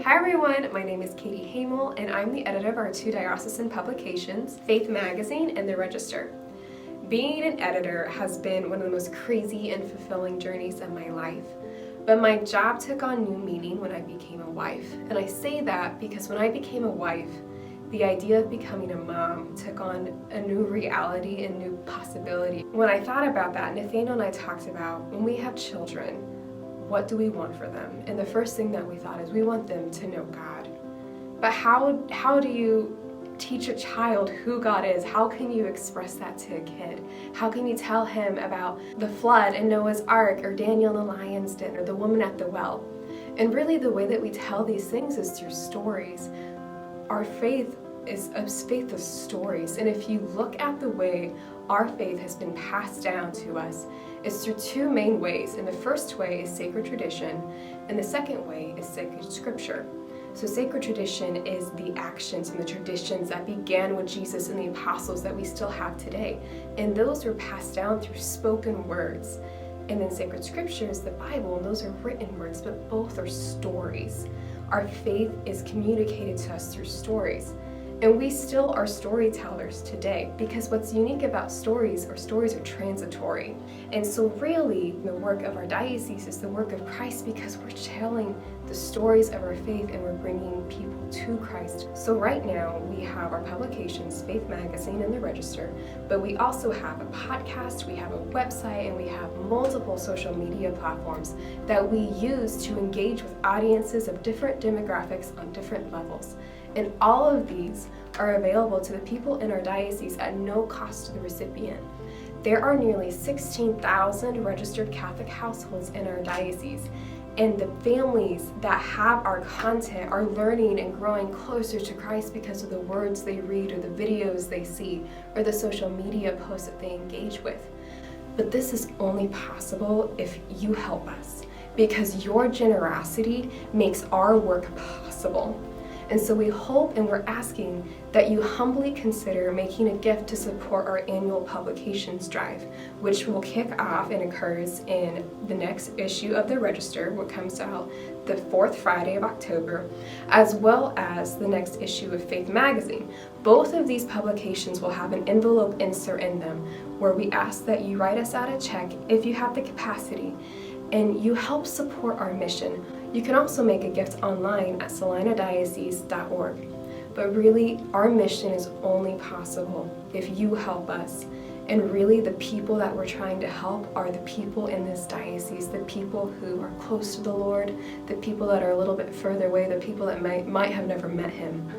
Hi everyone, my name is Katie Hamel and I'm the editor of our two diocesan publications, Faith Magazine and The Register. Being an editor has been one of the most crazy and fulfilling journeys of my life. But my job took on new meaning when I became a wife. And I say that because when I became a wife, the idea of becoming a mom took on a new reality and new possibility. When I thought about that, Nathaniel and I talked about when we have children, what do we want for them? And the first thing that we thought is we want them to know God. But how do you teach a child who God is? How can you express that to a kid? How can you tell him about the flood and Noah's Ark or Daniel in the lion's den or the woman at the well? And really the way that we tell these things is through stories. Our faith is a faith of stories. And if you look at the way our faith has been passed down to us, it's through two main ways. And the first way is sacred tradition, and the second way is sacred scripture. So sacred tradition is the actions and the traditions that began with Jesus and the apostles that we still have today. And those were passed down through spoken words. And then sacred scripture is the Bible, and those are written words, but both are stories. Our faith is communicated to us through stories. And we still are storytellers today, because what's unique about stories are transitory. And so really the work of our diocese is the work of Christ, because we're telling the stories of our faith and we're bringing people to Christ. So right now we have our publications, Faith Magazine and The Register, but we also have a podcast, we have a website, and we have multiple social media platforms that we use to engage with audiences of different demographics on different levels. And all of these are available to the people in our diocese at no cost to the recipient. There are nearly 16,000 registered Catholic households in our diocese, and the families that have our content are learning and growing closer to Christ because of the words they read or the videos they see or the social media posts that they engage with. But this is only possible if you help us, because your generosity makes our work possible. And so we hope and we're asking that you humbly consider making a gift to support our annual publications drive, which will kick off and occurs in the next issue of The Register, which comes out the fourth Friday of October, as well as the next issue of Faith Magazine. Both of these publications will have an envelope insert in them where we ask that you write us out a check if you have the capacity, and you help support our mission. You can also make a gift online at salinadiocese.org. But really, our mission is only possible if you help us. And really, the people that we're trying to help are the people in this diocese, the people who are close to the Lord, the people that are a little bit further away, the people that might have never met Him.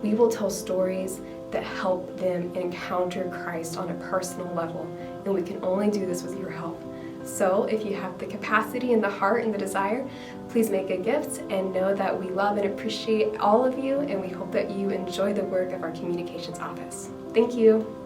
We will tell stories that help them encounter Christ on a personal level, and we can only do this with your help. So if you have the capacity and the heart and the desire, please make a gift and know that we love and appreciate all of you, and we hope that you enjoy the work of our communications office. Thank you.